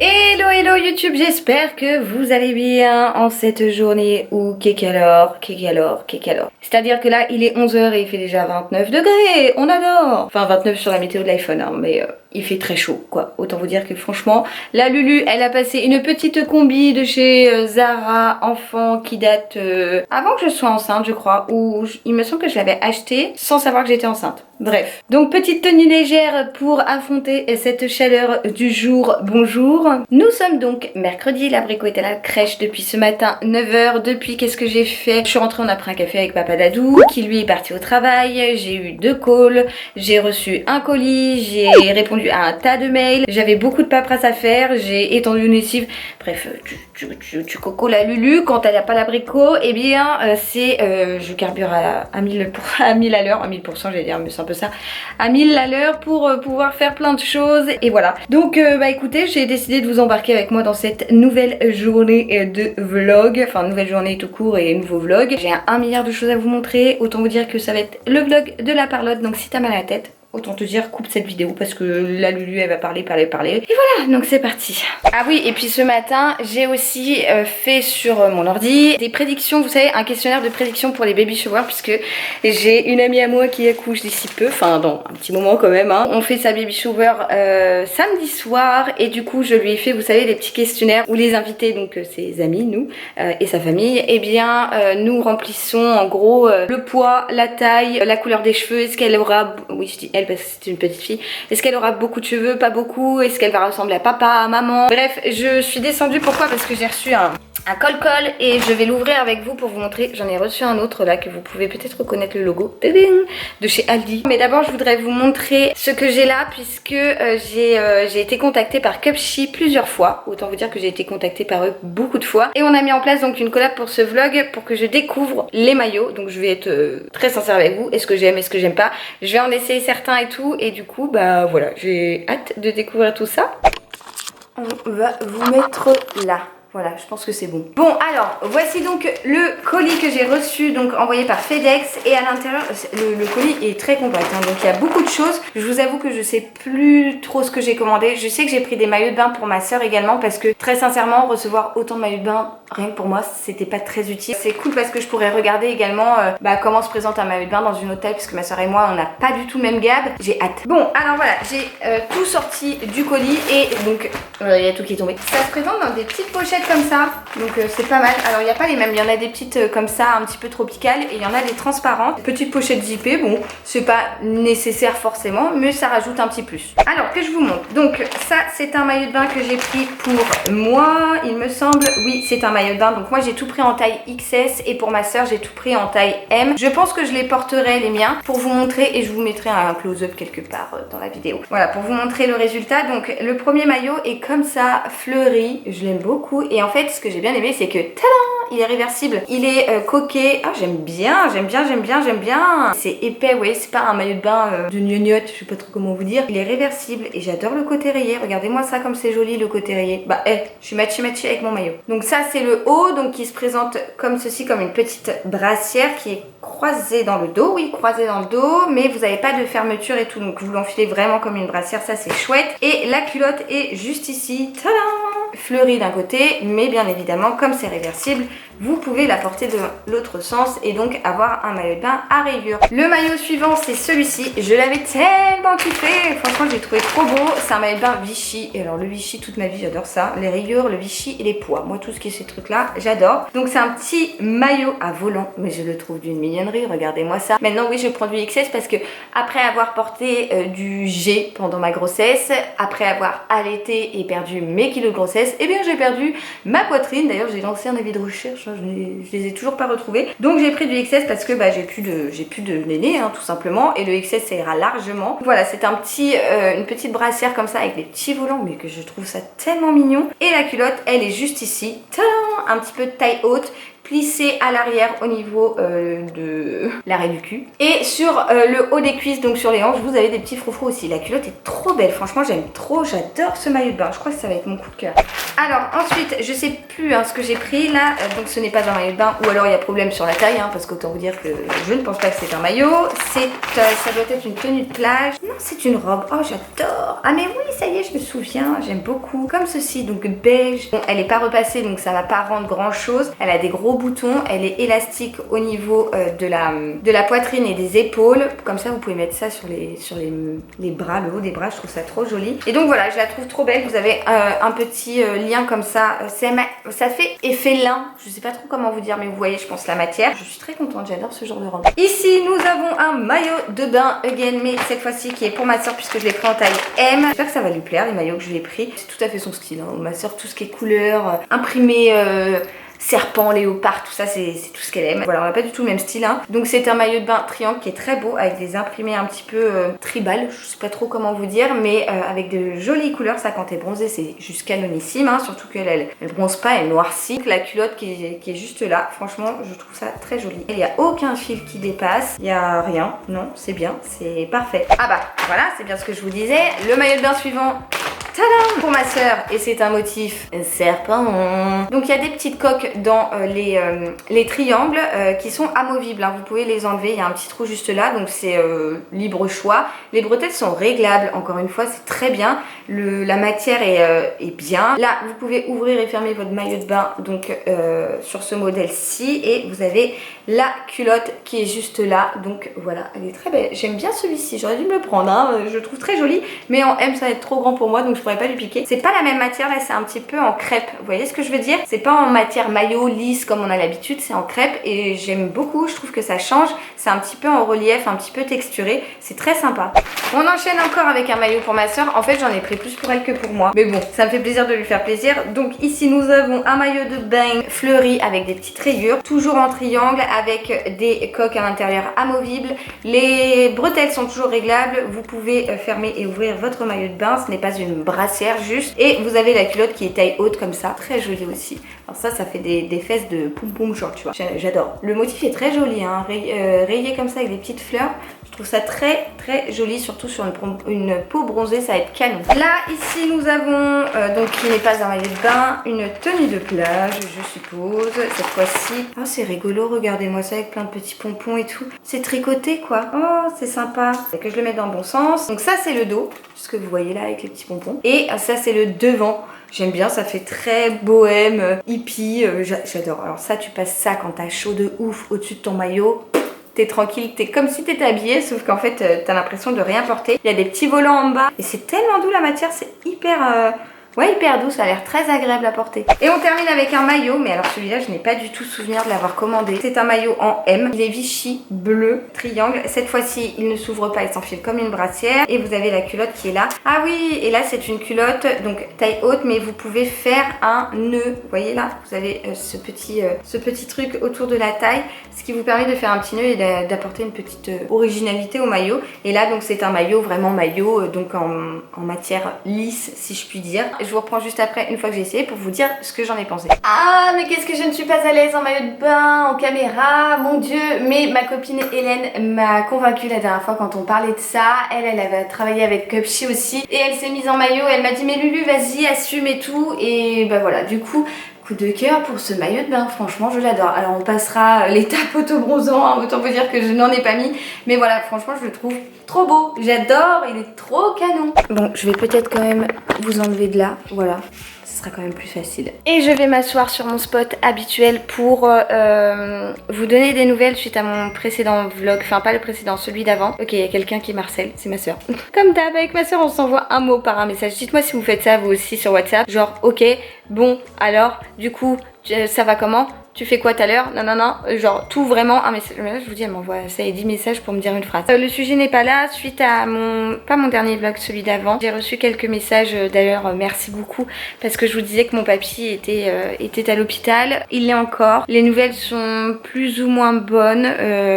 Hello hello YouTube, j'espère que vous allez bien en cette journée où qu'est-ce C'est-à-dire que là il est 11h et il fait déjà 29 degrés, on adore. Enfin 29 sur la météo de l'iPhone hein, mais il fait très chaud quoi. Autant vous dire que franchement, la Lulu elle a passé une petite combi de chez Zara enfant qui date avant que je sois enceinte je crois. Ou il me semble que je l'avais acheté sans savoir que j'étais enceinte. Bref, donc petite tenue légère pour affronter cette chaleur du jour, bonjour. Nous sommes donc mercredi, l'abricot est à la crèche depuis ce matin 9h. Depuis qu'est-ce que j'ai fait? Je suis rentrée, on a pris un café avec papa Dadou qui lui est parti au travail. J'ai eu 2 calls, j'ai reçu un colis, j'ai répondu à un tas de mails. J'avais beaucoup de paperasse à faire, j'ai étendu une lessive. Bref, tu coco la Lulu quand elle n'a pas l'abricot, eh bien je carbure à 1000 à l'heure, à 1000% j'allais dire, mais c'est un peu ça, à 1000 à l'heure pour pouvoir faire plein de choses et voilà. Donc bah écoutez, j'ai décidé de vous embarquer avec moi dans cette nouvelle journée de vlog, enfin nouvelle journée tout court et nouveau vlog. J'ai un milliard de choses à vous montrer, autant vous dire que ça va être le vlog de la parlotte, donc si t'as mal à la tête, autant te dire coupe cette vidéo parce que la Lulu elle va parler. Et voilà, donc c'est parti. Ah oui, et puis ce matin j'ai aussi fait sur mon ordi des prédictions, vous savez, un questionnaire de prédiction pour les baby showers, puisque j'ai une amie à moi qui accouche d'ici peu, enfin dans un petit moment quand même hein. On fait sa baby shower samedi soir et du coup je lui ai fait, vous savez, des petits questionnaires où les invités, donc ses amis, nous et sa famille, eh bien nous remplissons en gros le poids, la taille, la couleur des cheveux, est-ce qu'elle aura, oui je dis elle parce que c'est une petite fille, est-ce qu'elle aura beaucoup de cheveux, pas beaucoup, est-ce qu'elle va ressembler à papa, à maman. Bref, je suis descendue, pourquoi? Parce que j'ai reçu un col et je vais l'ouvrir avec vous pour vous montrer. J'en ai reçu un autre là que vous pouvez peut-être reconnaître le logo de chez Aldi. Mais d'abord je voudrais vous montrer ce que j'ai là, puisque j'ai été contactée par Cupshe plusieurs fois. Autant vous dire que j'ai été contactée par eux beaucoup de fois. Et on a mis en place donc une collab pour ce vlog pour que je découvre les maillots. Donc je vais être très sincère avec vous. Est-ce que j'aime, est-ce que j'aime pas? Je vais en essayer certains et tout. Et du coup bah voilà, j'ai hâte de découvrir tout ça. On va vous mettre là. Voilà, je pense que c'est bon. Bon, alors, voici donc le colis que j'ai reçu, donc envoyé par FedEx. Et à l'intérieur, le colis est très compact, hein, donc il y a beaucoup de choses. Je vous avoue que je sais plus trop ce que j'ai commandé. Je sais que j'ai pris des maillots de bain pour ma soeur également, parce que très sincèrement, recevoir autant de maillots de bain, rien que pour moi, c'était pas très utile. C'est cool parce que je pourrais regarder également comment se présente un maillot de bain dans une autre taille, puisque ma soeur et moi, on n'a pas du tout le même gab. J'ai hâte. Bon, alors voilà, j'ai tout sorti du colis et donc, il y a tout qui est tombé. Ça se présente dans des petites pochettes comme ça, donc c'est pas mal. Alors il n'y a pas les mêmes, il y en a des petites comme ça un petit peu tropicales et il y en a des transparentes, petites pochettes zippées. Bon, c'est pas nécessaire forcément, mais ça rajoute un petit plus. Alors que je vous montre, donc ça c'est un maillot de bain que j'ai pris pour moi, il me semble. Oui, c'est un maillot de bain, donc moi j'ai tout pris en taille XS et pour ma soeur j'ai tout pris en taille M. Je pense que je les porterai les miens pour vous montrer et je vous mettrai un close-up quelque part dans la vidéo. Voilà, pour vous montrer le résultat. Donc le premier maillot est comme ça, fleuri, je l'aime beaucoup. Et en fait ce que j'ai bien aimé c'est que tadam, il est réversible, il est coquet. Ah j'aime bien. C'est épais, ouais, c'est pas un maillot de bain de gnognotte, je sais pas trop comment vous dire. Il est réversible et j'adore le côté rayé. Regardez-moi ça comme c'est joli le côté rayé. Bah je suis matchy avec mon maillot. Donc ça c'est le haut, donc qui se présente comme ceci, comme une petite brassière qui est croisée dans le dos. Oui, croisée dans le dos, mais vous n'avez pas de fermeture et tout, donc vous l'enfilez vraiment comme une brassière, ça c'est chouette. Et la culotte est juste ici, tadam, fleurie d'un côté, mais bien évidemment comme c'est réversible, vous pouvez la porter de l'autre sens et donc avoir un maillot de bain à rayures. Le maillot suivant c'est celui-ci, je l'avais tellement kiffé, franchement je l'ai trouvé trop beau. C'est un maillot de bain Vichy, et alors le Vichy toute ma vie j'adore ça, les rayures, le Vichy et les poids, moi tout ce qui est ces trucs là j'adore. Donc c'est un petit maillot à volant, mais je le trouve d'une mignonnerie, regardez-moi ça. Maintenant oui je prends du XS parce que après avoir porté du G pendant ma grossesse, après avoir allaité et perdu mes kilos de grossesse, et bien j'ai perdu ma poitrine. D'ailleurs j'ai lancé un avis de recherche, je les ai toujours pas retrouvés. Donc j'ai pris du XS parce que j'ai plus de néné hein, tout simplement, et le XS ça ira largement. Voilà, c'est un petit une petite brassière comme ça avec des petits volants, mais que je trouve ça tellement mignon. Et la culotte elle est juste ici, tadam, un petit peu de taille haute, plissé à l'arrière au niveau de l'arrêt du cul. Et sur le haut des cuisses, donc sur les hanches, vous avez des petits froufrous aussi. La culotte est trop belle, franchement j'aime trop, j'adore ce maillot de bain. Je crois que ça va être mon coup de cœur. Alors ensuite, je sais plus ce que j'ai pris là, donc ce n'est pas un maillot de bain, ou alors il y a problème sur la taille, parce qu'autant vous dire que je ne pense pas que c'est un maillot. Ça doit être une tenue de plage. Non, c'est une robe. Oh, j'adore. Ah mais oui, ça y est, je me souviens, j'aime beaucoup. Comme ceci, donc beige. Bon, elle n'est pas repassée, donc ça va pas rendre grand chose. Elle a des gros boutons, elle est élastique au niveau de la poitrine et des épaules. Comme ça, vous pouvez mettre ça sur les bras, le haut des bras, je trouve ça trop joli. Et donc voilà, je la trouve trop belle. Vous avez un petit lien comme ça. Ça fait effet lin. Je sais pas trop comment vous dire, mais vous voyez, je pense la matière. Je suis très contente, j'adore ce genre de robe. Ici, nous avons un maillot de bain again, mais cette fois-ci qui est pour ma soeur puisque je l'ai pris en taille M. J'espère que ça va lui plaire, les maillots que je lui ai pris. C'est tout à fait son style. Ma soeur, tout ce qui est couleur, imprimé. Serpent, léopard, tout ça c'est tout ce qu'elle aime. Voilà, on n'a pas du tout le même style. Donc c'est un maillot de bain triangle qui est très beau avec des imprimés un petit peu tribal, je sais pas trop comment vous dire, mais avec de jolies couleurs. Ça, quand t'es bronzée, c'est juste canonissime, surtout qu'elle bronze pas, elle noircit. La culotte qui est juste là, franchement je trouve ça très joli. Il n'y a aucun fil qui dépasse, il n'y a rien, non, c'est bien, c'est parfait. Ah bah voilà, c'est bien ce que je vous disais. Le maillot de bain suivant, tadam, pour ma soeur, et c'est un motif serpent. Donc il y a des petites coques dans les triangles qui sont amovibles, vous pouvez les enlever, il y a un petit trou juste là, donc c'est libre choix. Les bretelles sont réglables, encore une fois c'est très bien, la matière est bien. Là vous pouvez ouvrir et fermer votre maillot de bain donc sur ce modèle-ci, et vous avez la culotte qui est juste là, donc voilà, elle est très belle. J'aime bien celui-ci, j'aurais dû me le prendre, je le trouve très joli, mais en M ça va être trop grand pour moi, donc je pourrais pas lui piquer. C'est pas la même matière, là c'est un petit peu en crêpe, vous voyez ce que je veux dire? C'est pas en matière maillot lisse comme on a l'habitude, c'est en crêpe, et j'aime beaucoup, je trouve que ça change, c'est un petit peu en relief, un petit peu texturé, c'est très sympa. On enchaîne encore avec un maillot pour ma soeur. En fait j'en ai pris plus pour elle que pour moi, mais bon, ça me fait plaisir de lui faire plaisir. Donc ici nous avons un maillot de bain fleuri avec des petites rayures, toujours en triangle avec des coques à l'intérieur amovibles. Les bretelles sont toujours réglables, vous pouvez fermer et ouvrir votre maillot de bain, ce n'est pas une brassière juste, et vous avez la culotte qui est taille haute comme ça, très jolie aussi. Alors ça fait des fesses de poum poum short, tu vois, j'adore. Le motif est très joli, rayé comme ça avec des petites fleurs. Je trouve ça très très joli, surtout sur une peau bronzée, ça va être canon. Là ici nous avons, donc qui n'est pas un maillot de bain, une tenue de plage je suppose, cette fois-ci. Oh c'est rigolo, regardez-moi ça avec plein de petits pompons et tout. C'est tricoté quoi, oh c'est sympa. Et que je le mette dans le bon sens. Donc ça c'est le dos, ce que vous voyez là avec les petits pompons. Et ça c'est le devant. J'aime bien, ça fait très bohème, hippie, j'adore. Alors ça, tu passes ça quand t'as chaud de ouf au-dessus de ton maillot. T'es tranquille, t'es comme si t'étais habillée, sauf qu'en fait t'as l'impression de rien porter. Il y a des petits volants en bas et c'est tellement doux la matière, c'est hyper doux, ça a l'air très agréable à porter. Et on termine avec un maillot, mais alors celui-là je n'ai pas du tout souvenir de l'avoir commandé. C'est un maillot en M, il est Vichy bleu triangle. Cette fois-ci il ne s'ouvre pas, il s'enfile comme une brassière, et vous avez la culotte qui est là. Ah oui, et là c'est une culotte donc taille haute, mais vous pouvez faire un nœud. Vous voyez là, vous avez ce petit truc autour de la taille, ce qui vous permet de faire un petit nœud et d'apporter une petite originalité au maillot. Et là donc c'est un maillot vraiment maillot, donc en matière lisse si je puis dire. Je vous reprends juste après une fois que j'ai essayé pour vous dire ce que j'en ai pensé. Ah mais qu'est-ce que je ne suis pas à l'aise en maillot de bain, en caméra, mon dieu. Mais ma copine Hélène m'a convaincue la dernière fois quand on parlait de ça. Elle avait travaillé avec Cupshe aussi, et elle s'est mise en maillot, elle m'a dit mais Lulu vas-y assume et tout, et bah voilà, du coup coup de cœur pour ce maillot de bain, franchement je l'adore. Alors on passera l'étape auto-bronzant, autant vous dire que je n'en ai pas mis, mais voilà, franchement je le trouve trop beau, j'adore, il est trop canon. Bon, je vais peut-être quand même vous enlever de là, voilà, ce sera quand même plus facile. Et je vais m'asseoir sur mon spot habituel pour vous donner des nouvelles suite à mon précédent vlog, enfin pas le précédent, celui d'avant. Ok, il y a quelqu'un qui m'harcèle, c'est ma soeur. Comme d'hab, avec ma soeur on s'envoie un mot par un message. Dites-moi si vous faites ça vous aussi sur WhatsApp, genre ok, bon, alors, du coup, ça va comment? Tu fais quoi tout à l'heure? Non, non, non, genre tout vraiment un message. Mais là, je vous dis, elle m'envoie ça et 10 messages pour me dire une phrase. Le sujet n'est pas là, suite à pas mon dernier vlog, celui d'avant. J'ai reçu quelques messages, d'ailleurs, merci beaucoup, parce que je vous disais que mon papy était à l'hôpital. Il l'est encore. Les nouvelles sont plus ou moins bonnes,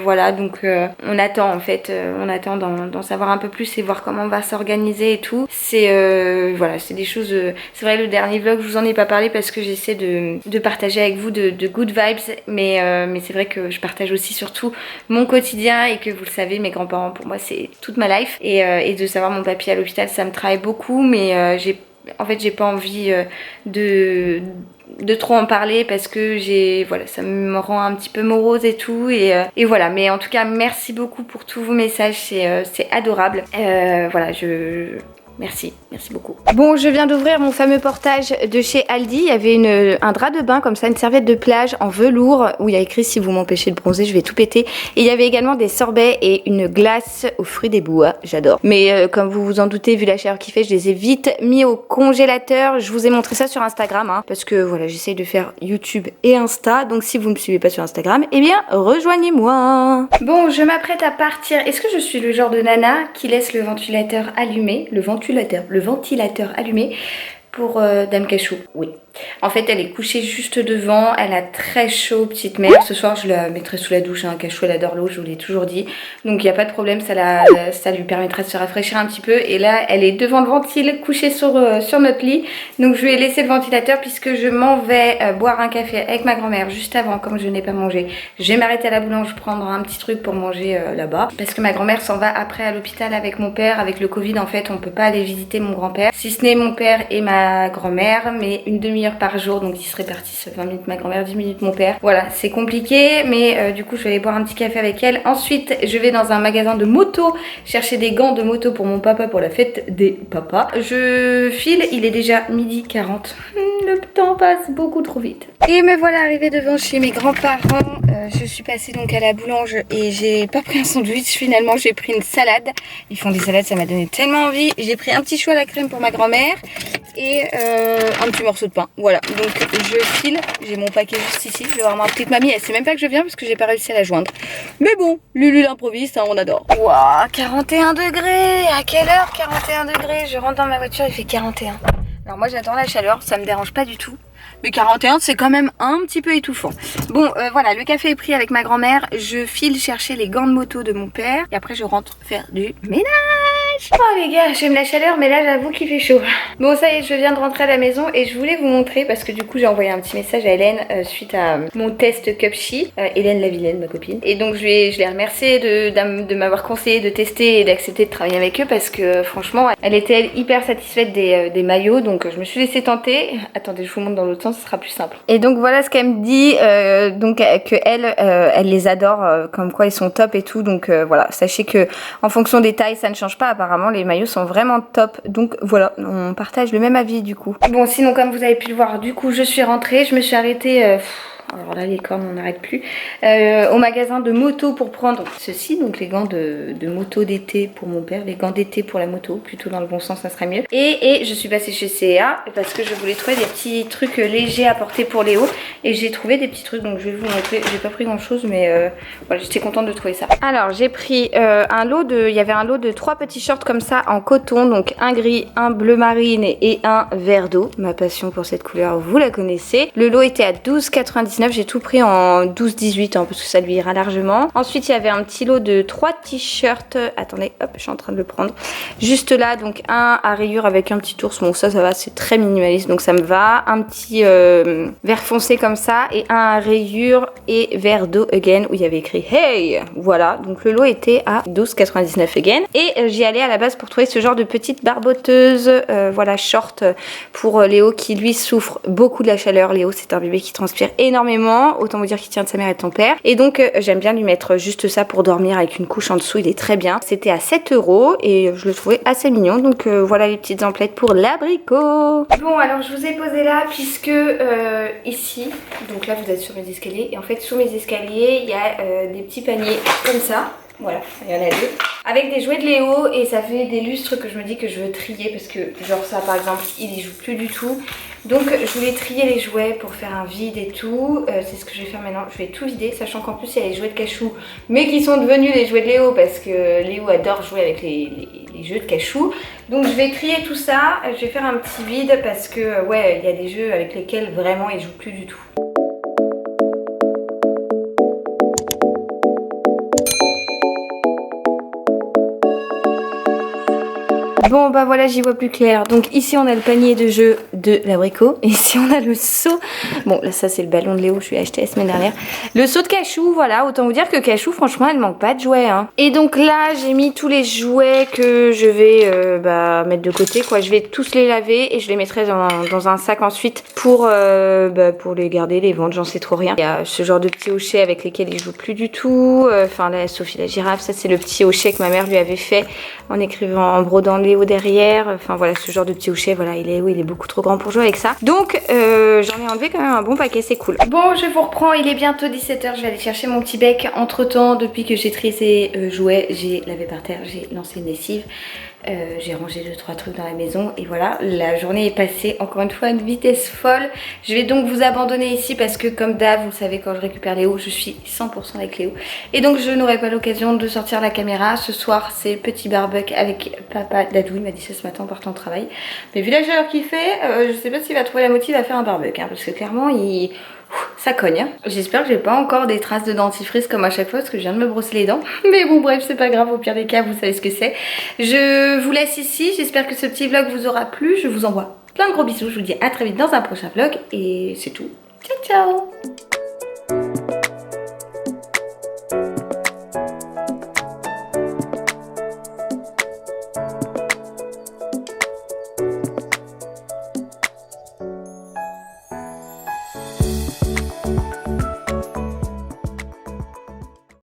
voilà, donc on attend en fait, on attend d'en savoir un peu plus et voir comment on va s'organiser et tout. C'est, voilà, c'est des choses, c'est vrai, le dernier vlog, je vous en ai pas parlé parce que j'essaie de partager avec vous, de good vibes, mais c'est vrai que je partage aussi surtout mon quotidien et que vous le savez, mes grands-parents pour moi c'est toute ma life et de savoir mon papy à l'hôpital ça me travaille beaucoup, mais j'ai pas envie de trop en parler parce que voilà, ça me rend un petit peu morose et tout et voilà. Mais en tout cas merci beaucoup pour tous vos messages, c'est adorable. Voilà, merci beaucoup. Bon, je viens d'ouvrir mon fameux portage de chez Aldi. Il y avait un drap de bain comme ça, une serviette de plage en velours où il y a écrit si vous m'empêchez de bronzer, je vais tout péter. Et il y avait également des sorbets et une glace aux fruits des bois. J'adore. Mais comme vous vous en doutez, vu la chaleur qu'il fait, je les ai vite mis au congélateur. Je vous ai montré ça sur Instagram, hein, parce que voilà, j'essaye de faire YouTube et Insta. Donc si vous me suivez pas sur Instagram, eh bien rejoignez-moi. Bon, je m'apprête à partir. Est-ce que je suis le genre de nana qui laisse le ventilateur allumé, le ventilateur allumé pour Dame Cachou? Oui. En fait, elle est couchée juste devant, elle a très chaud, petite mère. Ce soir, je la mettrai sous la douche, hein. Cachou, elle adore l'eau, je vous l'ai toujours dit. Donc, il n'y a pas de problème, ça lui permettra de se rafraîchir un petit peu. Et là, elle est devant le ventile, couchée sur notre lit. Donc, je lui ai laissé le ventilateur puisque je m'en vais boire un café avec ma grand-mère juste avant, comme je n'ai pas mangé. Je vais m'arrêter à la boulange, prendre un petit truc pour manger là-bas. Parce que ma grand-mère s'en va après à l'hôpital avec mon père. Avec le Covid, en fait, on peut pas aller visiter mon grand-père. Si ce n'est mon père et ma grand-mère, mais une demi-heure par jour, donc ils se répartissent 20 minutes ma grand-mère, 10 minutes mon père. Voilà, c'est compliqué, mais du coup je vais aller boire un petit café avec elle. Ensuite je vais dans un magasin de moto chercher des gants de moto pour mon papa pour la fête des papas. Je file, il est déjà 12h40. Le temps passe beaucoup trop vite. Et me voilà arrivée devant chez mes grands-parents. Je suis passée donc à la boulange et j'ai pas pris un sandwich, finalement j'ai pris une salade. Ils font des salades, ça m'a donné tellement envie. J'ai pris un petit chou à la crème pour ma grand-mère et un petit morceau de pain. Voilà, donc je file, j'ai mon paquet juste ici. Je vais voir ma petite mamie, elle sait même pas que je viens parce que j'ai pas réussi à la joindre. Mais bon, Lulu l'improviste, hein, on adore. Waouh, 41 degrés. À quelle heure 41 degrés? Je rentre dans ma voiture, il fait 41. Alors moi j'adore la chaleur, ça me dérange pas du tout. Mais 41 c'est quand même un petit peu étouffant. Bon voilà, le café est pris avec ma grand-mère. Je file chercher les gants de moto de mon père. Et après je rentre faire du ménage. Oh les gars, j'aime la chaleur mais là j'avoue qu'il fait chaud. Bon ça y est, je viens de rentrer à la maison et je voulais vous montrer parce que du coup j'ai envoyé un petit message à Hélène suite à mon test Cupshe. Hélène la vilaine, ma copine. Et donc je l'ai remerciée de m'avoir conseillé de tester et d'accepter de travailler avec eux parce que franchement elle était hyper satisfaite des maillots. Donc je me suis laissée tenter. Attendez, je vous montre dans l'autre sens, ce sera plus simple. Et donc voilà ce qu'elle me dit, donc que elle les adore, comme quoi ils sont top et tout. Donc voilà, sachez que en fonction des tailles ça ne change pas. Apparemment les maillots sont vraiment top. Donc voilà, on partage le même avis du coup. Bon sinon comme vous avez pu le voir, du coup je suis rentrée, je me suis arrêtée... alors là les cornes on n'arrête plus, au magasin de moto pour prendre ceci, donc les gants de moto d'été pour mon père, les gants d'été pour la moto, plutôt dans le bon sens ça serait mieux. Et je suis passée chez C&A parce que je voulais trouver des petits trucs légers à porter pour Léo et j'ai trouvé des petits trucs, donc je vais vous montrer. J'ai pas pris grand chose mais voilà, j'étais contente de trouver ça. Alors j'ai pris il y avait un lot de 3 petits shorts comme ça en coton, donc un gris, un bleu marine et un vert d'eau. Ma passion pour cette couleur vous la connaissez. Le lot était à 12,99. J'ai tout pris en 12,18 hein, parce que ça lui ira largement. Ensuite il y avait un petit lot de 3 t-shirts. Attendez, hop, je suis en train de le prendre. Juste là, donc un à rayures avec un petit ours. Bon ça va, c'est très minimaliste donc ça me va. Un petit vert foncé comme ça et un à rayures et vert d'eau again où il y avait écrit hey. Voilà, donc le lot était à 12,99 again. Et j'y allais à la base pour trouver ce genre de petite barboteuse, voilà, short pour Léo qui lui souffre beaucoup de la chaleur. Léo c'est un bébé qui transpire énormément, autant vous dire qu'il tient de sa mère et de ton père. Et donc j'aime bien lui mettre juste ça pour dormir avec une couche en dessous, il est très bien. C'était à 7 € et je le trouvais assez mignon. Donc voilà les petites emplettes pour l'abricot. Bon alors je vous ai posé là puisque ici, donc là vous êtes sur mes escaliers et en fait sous mes escaliers il y a des petits paniers comme ça. Voilà, il y en a 2. Avec des jouets de Léo et ça fait des lustres que je me dis que je veux trier parce que genre ça par exemple il y joue plus du tout. Donc je voulais trier les jouets pour faire un vide et tout. C'est ce que je vais faire maintenant. Je vais tout vider sachant qu'en plus il y a les jouets de Cachou mais qui sont devenus les jouets de Léo parce que Léo adore jouer avec les jeux de Cachou. Donc je vais trier tout ça. Je vais faire un petit vide parce que ouais il y a des jeux avec lesquels vraiment il joue plus du tout. Bon bah voilà, j'y vois plus clair. Donc ici on a le panier de jeux de l'abricot. Ici on a le seau. Bon là ça c'est le ballon de Léo, je lui ai acheté la semaine dernière. Le seau de Cachou, voilà, autant vous dire que Cachou franchement elle manque pas de jouets. Hein. Et donc là j'ai mis tous les jouets que je vais mettre de côté quoi. Je vais tous les laver et je les mettrai dans un sac ensuite pour les garder, les vendre, j'en sais trop rien. Il y a ce genre de petits hochets avec lesquels il joue plus du tout. Enfin là Sophie la girafe, ça c'est le petit hochet que ma mère lui avait fait en écrivant, en brodant Léo derrière. Enfin voilà, ce genre de petit hochet, voilà, il est beaucoup trop grand pour jouer avec ça. Donc j'en ai enlevé quand même un bon paquet, c'est cool. Bon, je vous reprends, il est bientôt 17h, je vais aller chercher mon petit bec. Entre temps, depuis que j'ai trié ces jouets, j'ai lavé par terre, j'ai lancé une lessive. J'ai rangé 2-3 trucs dans la maison et voilà, la journée est passée encore une fois à une vitesse folle. Je vais donc vous abandonner ici parce que comme d'hab, vous le savez, quand je récupère Léo, je suis 100% avec Léo et donc je n'aurai pas l'occasion de sortir la caméra. Ce soir c'est petit barbecue avec papa Dadou, il m'a dit ça ce matin en partant au travail, mais vu la chaleur qu'il fait, je sais pas s'il va trouver la motive à faire un barbecue hein, parce que clairement ça cogne. Hein. J'espère que j'ai pas encore des traces de dentifrice comme à chaque fois parce que je viens de me brosser les dents. Mais bon bref, c'est pas grave, au pire des cas, vous savez ce que c'est. Je vous laisse ici, j'espère que ce petit vlog vous aura plu. Je vous envoie plein de gros bisous, je vous dis à très vite dans un prochain vlog et c'est tout. Ciao ciao.